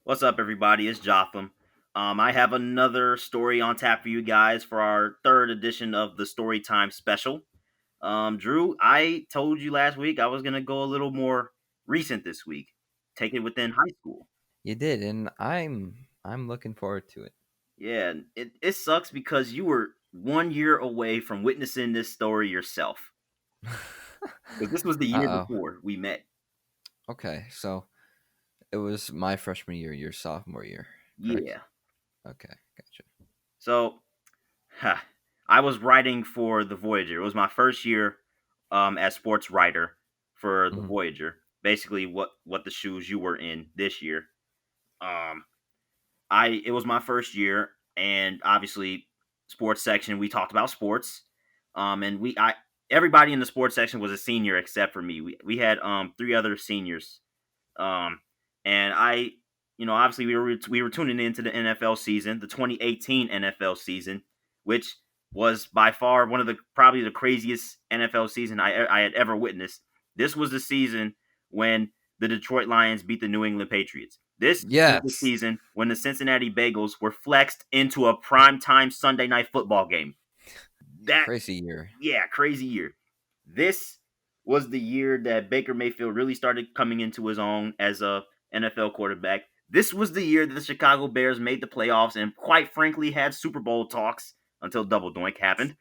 What's up, everybody? It's Jotham. I have another story on tap for you guys for our third edition of the Storytime Special. Drew, I told you last week I was gonna go a little more recent this week, take it within high school. You did, and I'm looking forward to it. Yeah, it sucks because you were 1 year away from witnessing this story yourself. Because this was the year Uh-oh. before we met. Okay, so it was my freshman year, your sophomore year, correct? Yeah. Okay, gotcha. So Huh. I was writing for the Voyager. It was my first year as sports writer for the hmm Voyager. Basically, what the shoes you were in this year. Um, I it was my first year, and obviously, sports section we talked about sports. And we I everybody in the sports section was a senior except for me. We had three other seniors. Um, and obviously we were tuning into the NFL season, the 2018 NFL season, which was by far one of the probably the craziest NFL season I had ever witnessed. This was the season when the Detroit Lions beat the New England Patriots. This was the Yes, season when the Cincinnati Bengals were flexed into a primetime Sunday night football game. That crazy year. Yeah, crazy year. This was the year that Baker Mayfield really started coming into his own as a NFL quarterback. This was the year that the Chicago Bears made the playoffs and quite frankly had Super Bowl talks until Double Doink happened.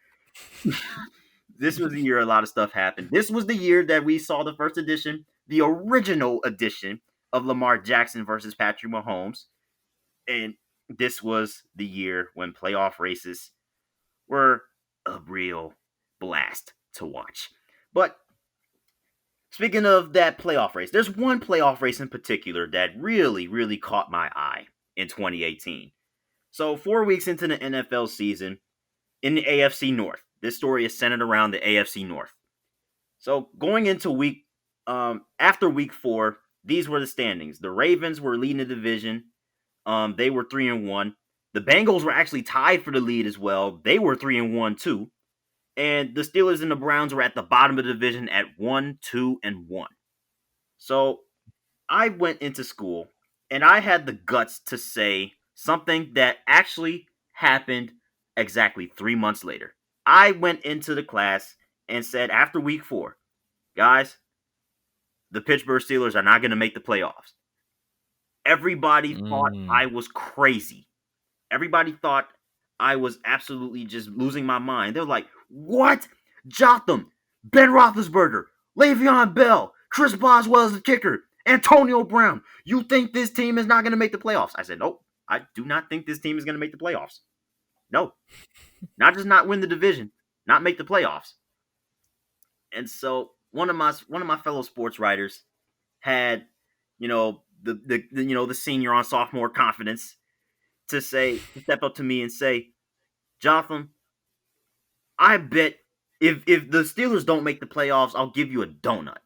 This was the year a lot of stuff happened. This was the year that we saw the first edition, the original edition of Lamar Jackson versus Patrick Mahomes. And this was the year when playoff races were a real blast to watch. But speaking of that playoff race, there's one playoff race in particular that really, really caught my eye in 2018. So, 4 weeks into the NFL season in the AFC North, this story is centered around the AFC North. So, going into after week 4, these were the standings. The Ravens were leading the division. They were 3-1. The Bengals were actually tied for the lead as well. They were 3-1 too. And the Steelers and the Browns were at the bottom of the division at 1-2-1. So I went into school and I had the guts to say something that actually happened exactly 3 months later. I went into the class and said after week 4, guys, the Pittsburgh Steelers are not going to make the playoffs. Everybody thought Mm. I was crazy. Everybody thought I was absolutely just losing my mind. They're like, what? Jotham, Ben Roethlisberger, Le'Veon Bell, Chris Boswell is the kicker, Antonio Brown. You think this team is not going to make the playoffs? I said, nope. I do not think this team is going to make the playoffs. No, not just not win the division, not make the playoffs. And so one of my fellow sports writers had, the senior on sophomore confidence to step up to me and say, Jotham, I bet if the Steelers don't make the playoffs, I'll give you a donut.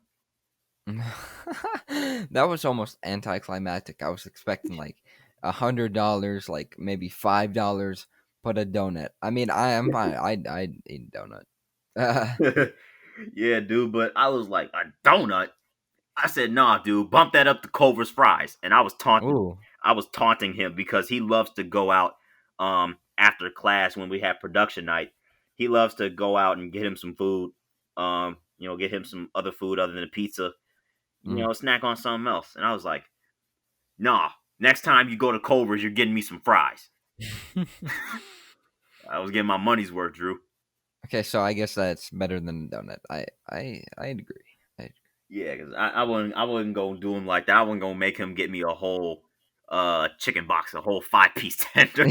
That was almost anticlimactic. I was expecting like $100, like maybe $5, but a donut. I mean, I am fine. I'd eat a donut. Yeah, dude, but I was like, a donut? I said, nah, dude, bump that up to Culver's fries. And Ooh. I was taunting him because he loves to go out after class when we have production night. He loves to go out and get him some food. Get him some other food other than a pizza, Mm. snack on something else. And I was like, nah, next time you go to Culver's, you're getting me some fries. I was getting my money's worth, Drew. Okay, so I guess that's better than a donut. I'd agree. I Yeah, because I wouldn't go do him like that. I wasn't gonna make him get me a whole chicken box, a whole 5 piece tender.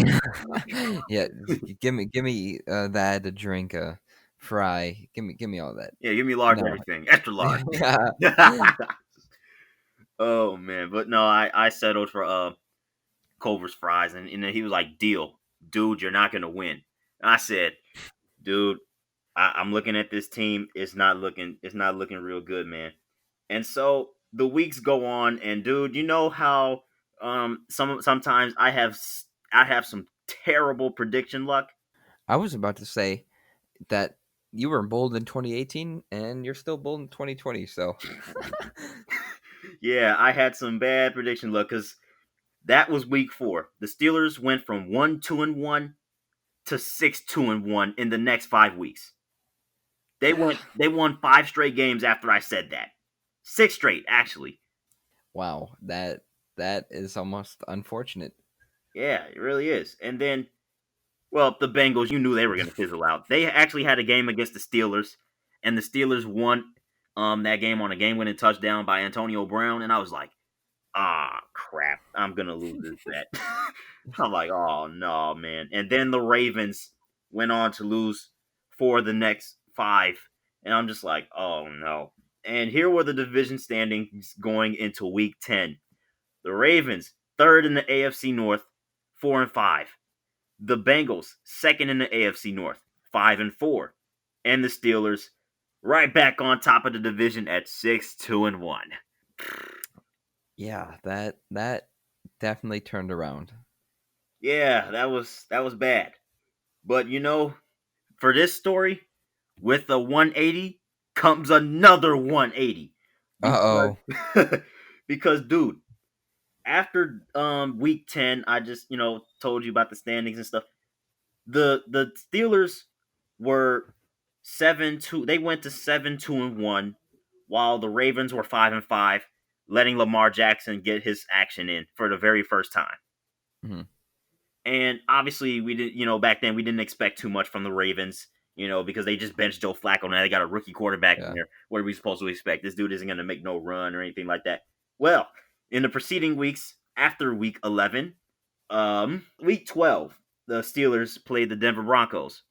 Yeah, give me that, a drink, a fry. Give me all that. Yeah, give me large No. everything, extra large. Yeah. Oh man, but no, I settled for Culver's fries, and then he was like, "Deal, dude, you're not gonna win." And I said, "Dude, I'm looking at this team. It's not looking real good, man." And so the weeks go on, and dude, you know how sometimes I have some terrible prediction luck. I was about to say that you were bold in 2018 and you're still bold in 2020, so Yeah, I had some bad prediction luck because That was week 4. The Steelers went from 1-2-1 to 6-2-1 in the next 5 weeks. They won 5 straight games after I said that. 6 straight, actually. Wow, that is almost unfortunate. Yeah, it really is. And then, well, the Bengals, you knew they were going to fizzle out. They actually had a game against the Steelers, and the Steelers won that game on a game-winning touchdown by Antonio Brown, and I was like, ah, crap, I'm gonna lose this bet. I'm like, oh no, man. And then the Ravens went on to lose for the next 5, and I'm just like, oh no. And here were the division standings going into Week 10. The Ravens third in the AFC North, 4-5. The Bengals second in the AFC North, 5-4, and the Steelers right back on top of the division at 6-2-1. Yeah, that definitely turned around. Yeah, that was bad. But for this story, with a 180 comes another 180 Uh because oh. because dude, after week 10, I just told you about the standings and stuff. The Steelers were 7-2. They went to 7-2-1, while the Ravens were 5-5, letting Lamar Jackson get his action in for the very first time. Mhm. And obviously, we didn't, back then we didn't expect too much from the Ravens, because they just benched Joe Flacco. Now they got a rookie quarterback in Yeah. there. What are we supposed to expect? This dude isn't going to make no run or anything like that. Well, in the preceding weeks after week 11, week 12, the Steelers played the Denver Broncos.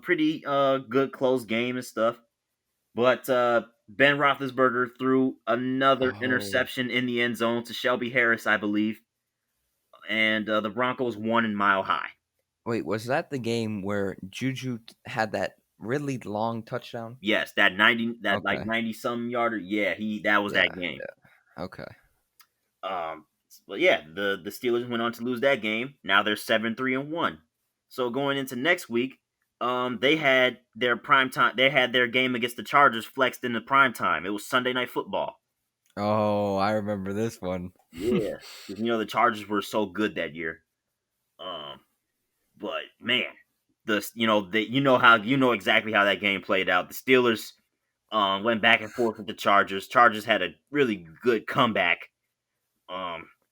Pretty good close game and stuff. But Ben Roethlisberger threw another Oh, interception in the end zone to Shelby Harris, I believe, and the Broncos won in Mile High. wait, was that the game where Juju had that really long touchdown? Yes, that like Okay. 90 some yarder. Yeah, he that was Yeah. that game. Yeah. Okay. Um, but yeah, the Steelers went on to lose that game. Now they're 7-3-1. So going into next week, they had their prime time. They had their game against the Chargers flexed in the prime time. It was Sunday Night Football. Oh, I remember this one. Yeah, because the Chargers were so good that year. Um, but man, you know exactly how that game played out. The Steelers went back and forth with the Chargers. Chargers had a really good comeback.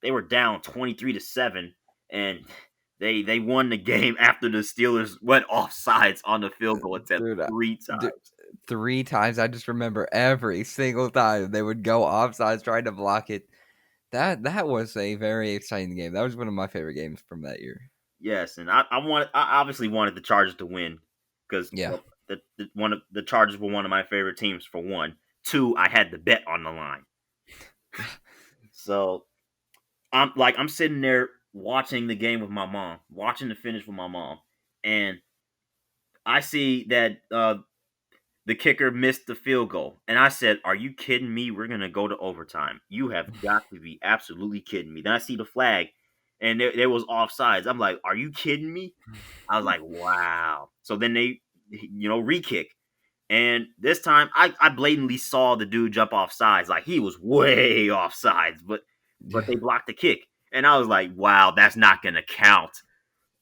They were down 23-7, and they won the game after the Steelers went offsides on the field goal attempt Dude, 3 times. 3 times. I just remember every single time they would go offsides trying to block it. That was a very exciting game. That was one of my favorite games from that year. Yes, and I obviously wanted the Chargers to win because, Yeah. well, one of the Chargers were one of my favorite teams for one. Two, I had the bet on the line, Yeah. so I'm sitting there watching the game with my mom, watching the finish with my mom, and I see that the kicker missed the field goal. And I said, "Are you kidding me? We're gonna go to overtime. You have got to be absolutely kidding me." Then I see the flag, and there was offsides. I'm like, "Are you kidding me?" I was like, "Wow." So then they, re-kick, and this time I blatantly saw the dude jump off sides, like he was way off sides, but they blocked the kick, and I was like, "Wow, that's not gonna count."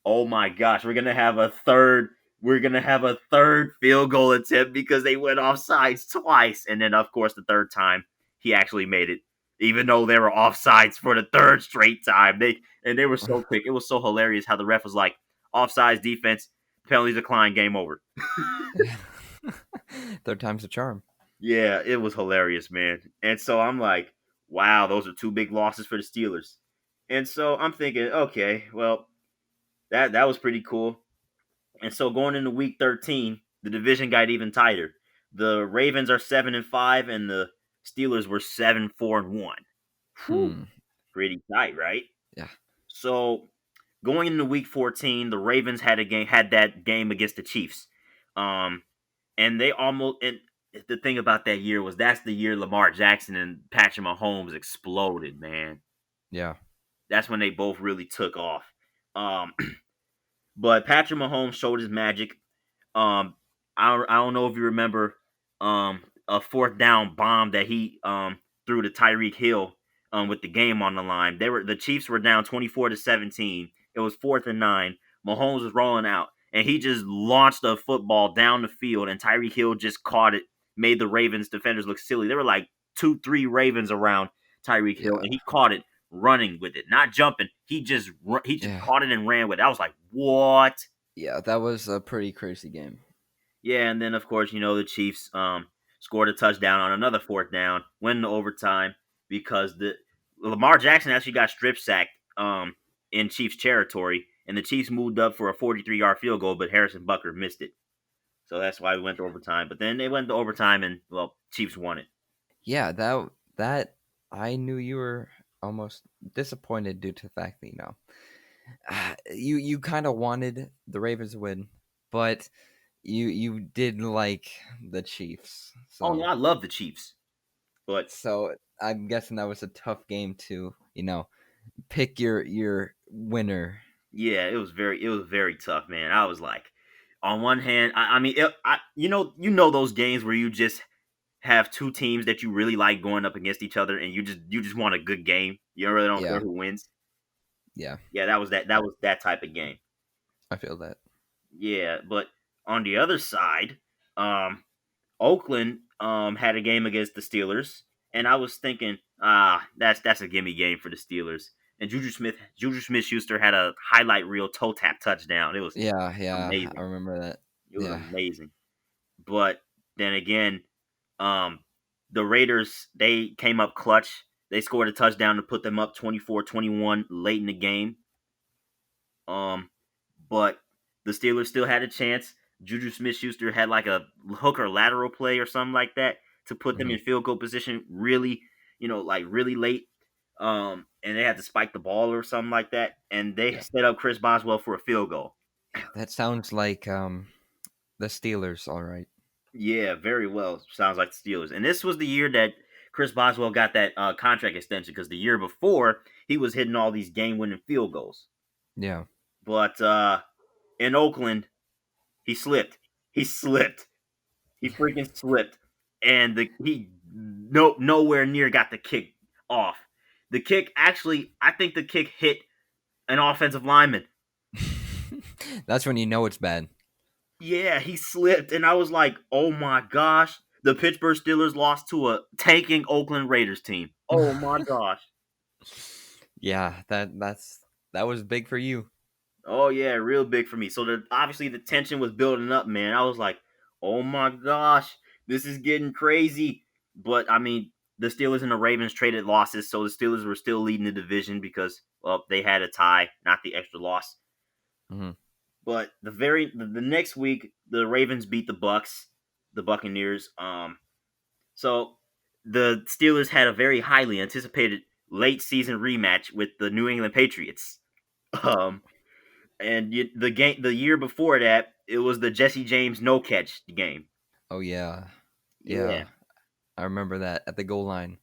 Oh my gosh, we're gonna have a third. We're gonna have a third field goal attempt because they went off sides twice, and then of course the third time he actually made it, even though they were off sides for the third straight time. They were so quick. It was so hilarious how the ref was like, "Offsides defense, penalty decline, game over." Third time's a charm. Yeah, it was hilarious, man. And so I'm like, "Wow, those are two big losses for the Steelers." And so I'm thinking, okay, well, that was pretty cool. And so going into week 13, the division got even tighter. The Ravens are 7-5, and the Steelers were 7-4-1. Whew, Hmm. pretty tight, right? Yeah. So going into week 14, the Ravens had that game against the Chiefs. Um, and they almost and the thing about that year was that's the year Lamar Jackson and Patrick Mahomes exploded, man. Yeah. That's when they both really took off. Um, but Patrick Mahomes showed his magic. Um, I don't know if you remember a fourth down bomb that he threw to Tyreek Hill with the game on the line. The Chiefs were down 24-17. It was 4th and 9. Mahomes was rolling out, and he just launched a football down the field, and Tyreek Hill just caught it, made the Ravens defenders look silly. There were like 2, 3 Ravens around Tyreek Hill, Yeah. and he caught it running with it, not jumping. He just Yeah. caught it and ran with it. I was like, what? Yeah, that was a pretty crazy game. Yeah, and then of course, the Chiefs scored a touchdown on another 4th down, win the overtime because the Lamar Jackson actually got strip sacked in Chiefs territory, and the Chiefs moved up for a 43-yard field goal, but Harrison Bucker missed it. So that's why we went to overtime. But then they went to overtime, and well, Chiefs won it. Yeah, that I knew you were almost disappointed due to the fact that you kind of wanted the Ravens to win, but you did like the Chiefs. Oh no, I love the Chiefs, but So I'm guessing that was a tough game to pick your winner. yeah, it was very tough, man. I was like, on one hand, I mean, you know those games where you just have two teams that you really like going up against each other, and you just want a good game. You really don't care Yeah, who wins. yeah, Yeah, that was that type of game. I feel that. Yeah, but on the other side, um, Oakland had a game against the Steelers, and I was thinking, that's a gimme game for the Steelers. And Juju Smith Schuster had a highlight reel toe tap touchdown. It was Yeah, yeah, I amazing. remember that. It was Yeah, amazing. But then again, um, the Raiders, they came up clutch. They scored a touchdown to put them up 24-21 late in the game. Um, but the Steelers still had a chance. Juju Smith Schuster had like a hook or lateral play or something like that to put them hmm in field goal position really, like really late. And they had to spike the ball or something like that. And they yeah, set up Chris Boswell for a field goal. yeah. That sounds like the Steelers. All right. Yeah, very well. Sounds like the Steelers. And this was the year that Chris Boswell got that contract extension because the year before he was hitting all these game-winning field goals. Yeah. But in Oakland, he slipped. He slipped. He freaking slipped, and he nowhere near got the kick off. The kick actually, I think the kick hit an offensive lineman. That's when you know it's bad. Yeah, he slipped, and I was like, "Oh my gosh!" The Pittsburgh Steelers lost to a tanking Oakland Raiders team. Oh my gosh! Yeah, that was big for you. Oh yeah, real big for me. So obviously the tension was building up, man. I was like, "Oh my gosh, this is getting crazy." But I mean, the Steelers and the Ravens traded losses, so the Steelers were still leading the division because well, they had a tie, not the extra loss. Hmm But the next week, the Ravens beat the Buccaneers. So the Steelers had a very highly anticipated late season rematch with the New England Patriots. Um, and the year before that, it was the Jesse James no catch game. Oh yeah, Yeah. yeah. I remember that at the goal line.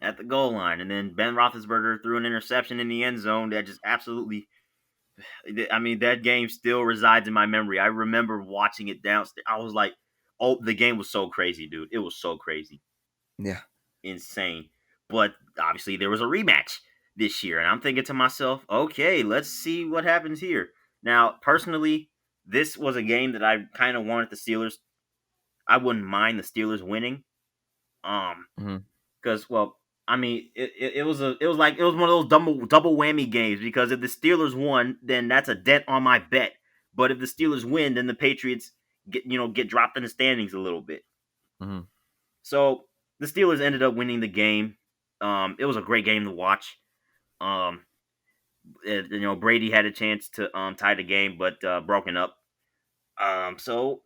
At the goal line, and then Ben Roethlisberger threw an interception in the end zone that just absolutely. I mean, that game still resides in my memory. I remember watching it downstairs. I was like, "Oh, the game was so crazy, dude! It was so crazy, Yeah. insane." But obviously, there was a rematch this year, and I'm thinking to myself, "Okay, let's see what happens here." Now, personally, this was a game that I kind of wanted the Steelers. I wouldn't mind the Steelers winning. Um, hmm because well, I mean, it was one of those double whammy games because if the Steelers won, then that's a dent on my bet. But if the Steelers win, then the Patriots get dropped in the standings a little bit. hmm So the Steelers ended up winning the game. It was a great game to watch. Um, Brady had a chance to tie the game, but broken up. So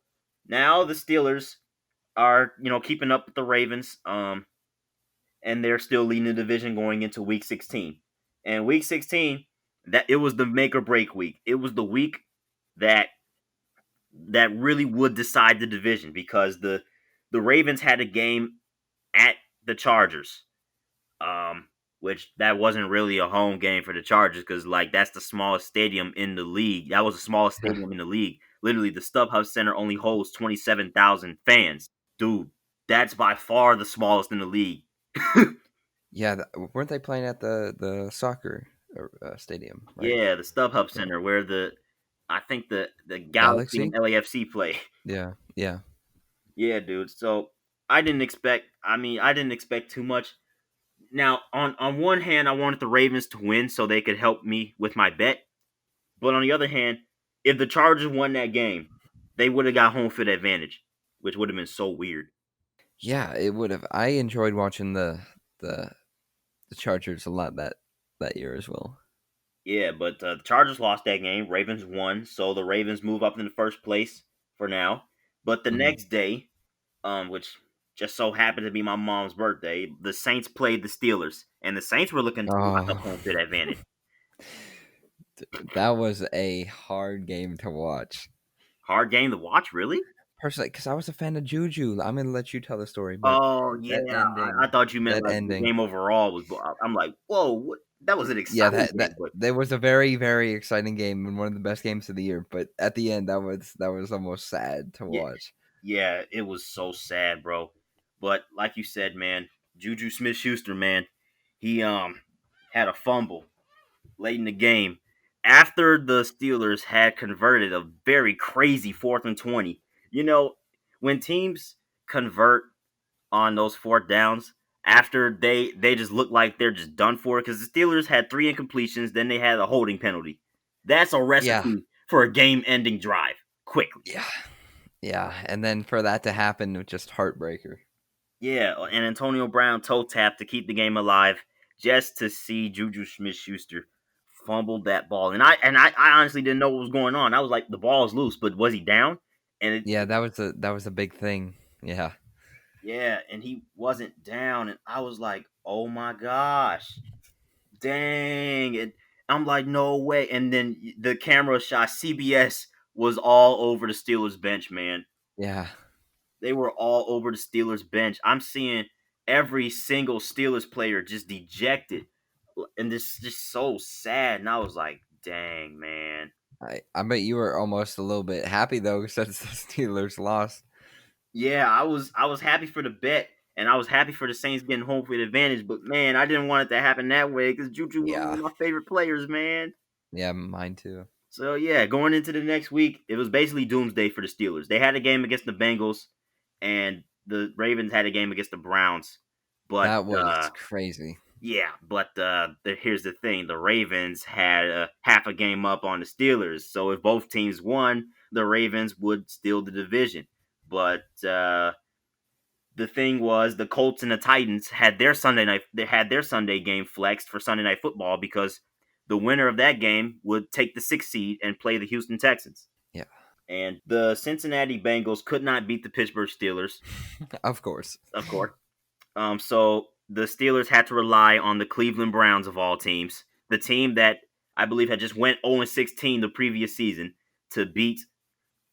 now the Steelers are keeping up with the Ravens. And they're still leading the division going into week 16. And week 16, that it was the make or break week. It was the week that really would decide the division because the Ravens had a game at the Chargers. Um which that wasn't really a home game for the Chargers because like that's the smallest stadium in the league. That was the smallest stadium in the league. Literally, the StubHub Center only holds 27,000 fans. Dude, that's by far the smallest in the league. Yeah, weren't they playing at the soccer stadium, right? Yeah, the StubHub Yeah. Center where the I think the Galaxy and Galaxy? LAFC play. Yeah, yeah. Yeah, dude. So I didn't expect. I mean, I didn't expect too much. Now, on one hand, I wanted the Ravens to win so they could help me with my bet. But on the other hand, if the Chargers won that game, they would have got home field advantage, which would have been so weird. Yeah, it would have. I enjoyed watching the the Chargers a lot that year as well. Yeah, but the Chargers lost that game. Ravens won, so the Ravens move up in the first place for now. But the Mhm. next day, which just so happened to be my mom's birthday, the Saints played the Steelers, and the Saints were looking to lock up Oh, home field advantage. that was a hard game to watch. Hard game to watch, really? Personally, because I was a fan of Juju. I'm gonna let you tell the story, but Oh that yeah, ending, I thought you meant that like the ending, game overall was. I'm like, whoa, what? That was an yeah, exciting that game, but there was a very very exciting game and one of the best games of the year. But at the end, that was almost sad to yeah, watch. yeah, it was so sad, bro. But like you said, man, Juju Smith-Schuster, man, he had a fumble late in the game after the Steelers had converted a very crazy 4th and 20. You know, when teams convert on those fourth downs after they just look like they're just done for because the Steelers had three incompletions, then they had a holding penalty. That's a Yeah, recipe for a game-ending drive quickly. yeah, yeah. And then for that to happen, it was just heartbreaker. Yeah, and Antonio Brown toe tap to keep the game alive, just to see Juju Smith-Schuster fumble that ball. And I honestly didn't know what was going on. I was like, the ball's loose, but was he down? And Yeah, that was a big thing. Yeah, yeah, and he wasn't down, and I was like, oh my gosh, dang! And I'm like, no way. And then the camera shot, CBS was all over the Steelers bench, man. yeah. They were all over the Steelers bench. I'm seeing every single Steelers player just dejected, and this just so sad. And I was like, dang, man. I bet you were almost a little bit happy though since the Steelers lost. Yeah, I was happy for the bet, and I was happy for the Saints getting home field advantage. But man, I didn't want it to happen that way because Juju was one Yeah, of my favorite players, man. yeah, mine too. So yeah, going into the next week, it was basically doomsday for the Steelers. They had a game against the Bengals, and the Ravens had a game against the Browns. But That was crazy. yeah, but here's the thing: the Ravens had half a game up on the Steelers. So if both teams won, the Ravens would steal the division. But the thing was, the Colts and the Titans had their Sunday night. They had their Sunday game flexed for Sunday Night Football because the winner of that game would take the sixth seed and play the Houston Texans. Yeah, And the Cincinnati Bengals could not beat the Pittsburgh Steelers, of course. of course. So the Steelers had to rely on the Cleveland Browns of all teams, the team that I believe had just went 0-16 the previous season to beat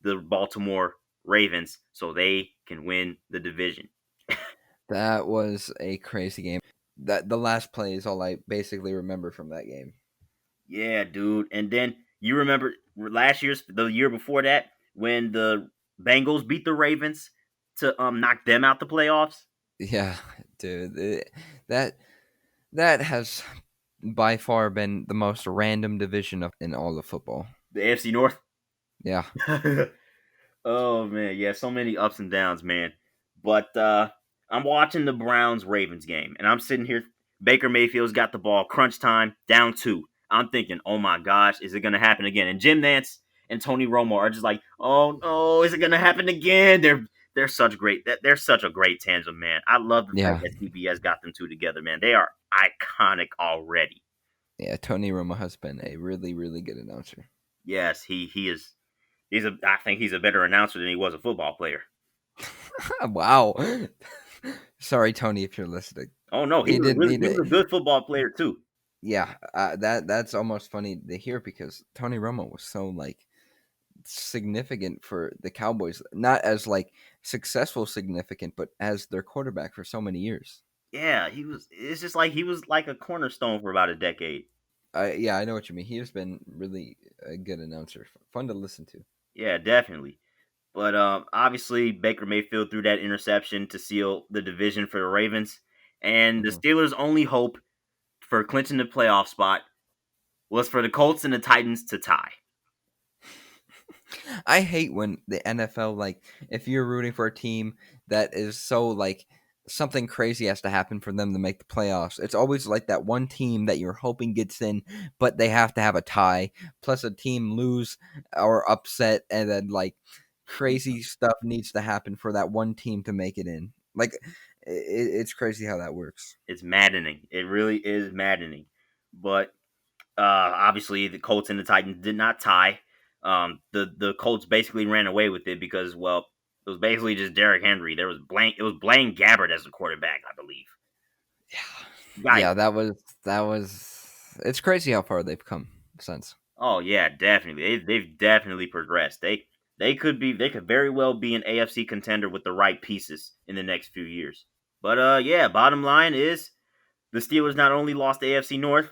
the Baltimore Ravens so they can win the division. That was a crazy game. That the last play is all I basically remember from that game. Yeah, dude. And then you remember the year before that, when the Bengals beat the Ravens to knock them out the playoffs. Yeah, dude, that that has by far been the most random division in all of football. The AFC North. Yeah, Oh man, yeah, so many ups and downs, man. But I'm watching the Browns Ravens game, and I'm sitting here. Baker Mayfield's got the ball, crunch time, down two. I'm thinking, oh my gosh, is it gonna happen again? And Jim Nance and Tony Romo are just like, oh no, is it gonna happen again? They're such great. They're such a great tandem, man. I love the fact yeah, that CBS got them two together, man. They are iconic already. yeah. Tony Romo has been a really, really good announcer. Yes, he is. I think he's a better announcer than he was a football player. Wow. Sorry, Tony, if you're listening. Oh no, He didn't need he was it. a good football player too. Yeah, that's almost funny to hear because Tony Romo was so like significant for the Cowboys, not as like successful significant, but as their quarterback for so many years. Yeah, he was. It's just like he was like a cornerstone for about a decade. Yeah, I know what you mean. He has been really a good announcer, fun to listen to. Yeah, definitely. But obviously Baker Mayfield threw that interception to seal the division for the Ravens, And the Mhm. Steelers' only hope for clinching the playoff spot was for the Colts and the Titans to tie. I hate when the NFL, like, if you're rooting for a team that is so, like, something crazy has to happen for them to make the playoffs. It's always like that one team that you're hoping gets in, but they have to have a tie, plus a team lose or upset, and then, like, crazy stuff needs to happen for that one team to make it in. Like, it's crazy how that works. It's maddening. It really is maddening. But obviously, the Colts and the Titans did not tie. The Colts basically ran away with it because, well, it was basically just Derrick Henry. There was blank. It was Blaine Gabbert as the quarterback, I believe. Yeah. Guy. Yeah, that was it's crazy how far they've come since. Oh yeah, definitely. They've definitely progressed. They could very well be an AFC contender with the right pieces in the next few years. But yeah, bottom line is the Steelers not only lost the AFC North,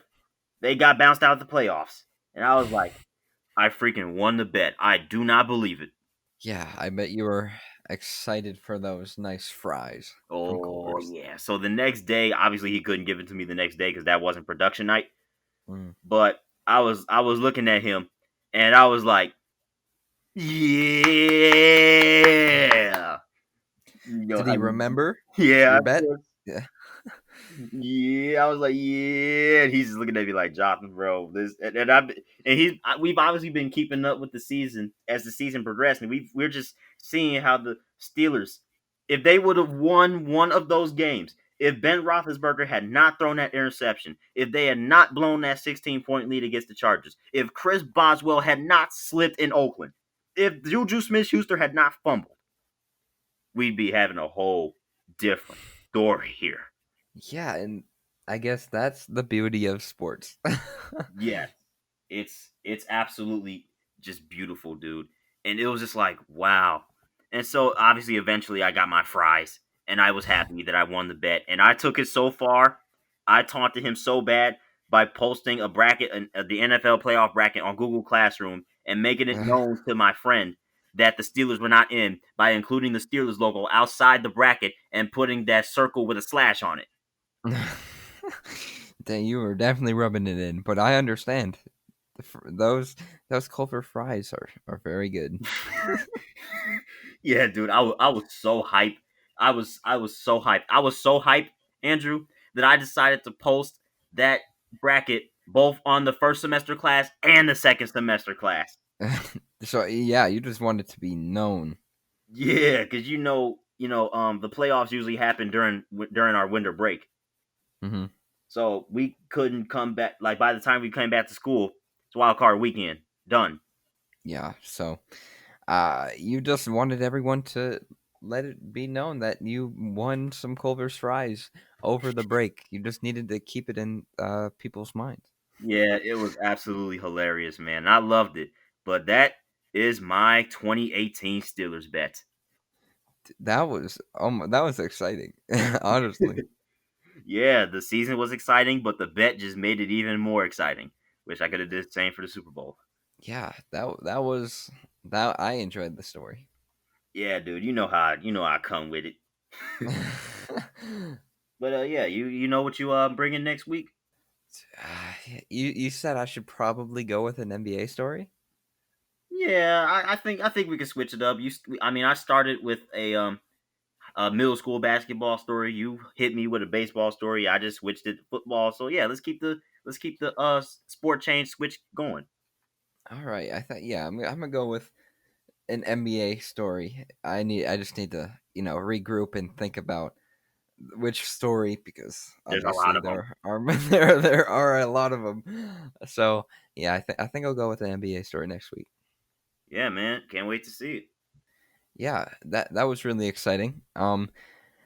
they got bounced out of the playoffs. And I was like, I freaking won the bet. I do not believe it. Yeah, I bet you were excited for those nice fries from Oh Culver's. yeah. So the next day, obviously he couldn't give it to me the next day because that wasn't production night. Mm. But I was looking at him and I was like, yeah. You know Did how he you, remember yeah, your of bet? course. Yeah. Yeah, I was like, yeah. And he's just looking at me like, Jotham, bro. This we've obviously been keeping up with the season as the season progressed, and we're just seeing how the Steelers, if they would have won one of those games, if Ben Roethlisberger had not thrown that interception, if they had not blown that 16-point lead against the Chargers, if Chris Boswell had not slipped in Oakland, if Juju Smith-Schuster had not fumbled, we'd be having a whole different story here. Yeah, and I guess that's the beauty of sports. Yes, it's absolutely just beautiful, dude. And it was just like, wow. And so obviously eventually I got my fries and I was happy that I won the bet. And I took it so far, I taunted him so bad by posting a bracket, the NFL playoff bracket on Google Classroom and making it known to my friend that the Steelers were not in by including the Steelers logo outside the bracket and putting that circle with a slash on it. Dang, you were definitely rubbing it in, but I understand. Those Culver fries are very good. Yeah, dude, I was so hyped. I was so hyped. I was so hyped, Andrew, that I decided to post that bracket both on the first semester class and the second semester class. So yeah, you just want it to be known. Yeah, because the playoffs usually happen during our winter break, Hmm. so we couldn't come back. Like by the time we came back to school, it's wild card weekend. Done. Yeah, so you just wanted everyone to let it be known that you won some Culver's fries over the break. You just needed to keep it in people's minds. Yeah, it was absolutely hilarious, man. I loved it. But that is my 2018 Steelers bet. That was exciting, honestly. Yeah, the season was exciting, but the bet just made it even more exciting. Wish I could have did the same for the Super Bowl. Yeah, that was that. I enjoyed the story. Yeah, dude, you know how I come with it. But yeah, you know what you bringing next week? You said I should probably go with an NBA story. Yeah, I think we can switch it up. I mean, I started with a middle school basketball story. You hit me with a baseball story. I just switched it to football. So yeah, let's keep the sport change switch going. All right, I thought yeah, I'm gonna go with an NBA story. I just need to regroup and think about which story because There's a lot obviously of them. there are there are a lot of them. So yeah, I think I'll go with an NBA story next week. Yeah, man, can't wait to see it. Yeah, that was really exciting.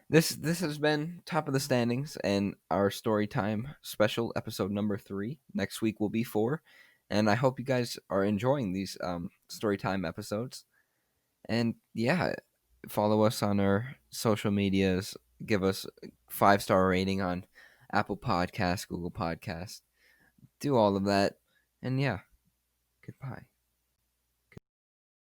This has been top of the standings and our story time special episode number 3. Next week will be 4, and I hope you guys are enjoying these story time episodes. And yeah, follow us on our social medias. Give us a 5-star rating on Apple Podcasts, Google Podcasts. Do all of that, and yeah, goodbye.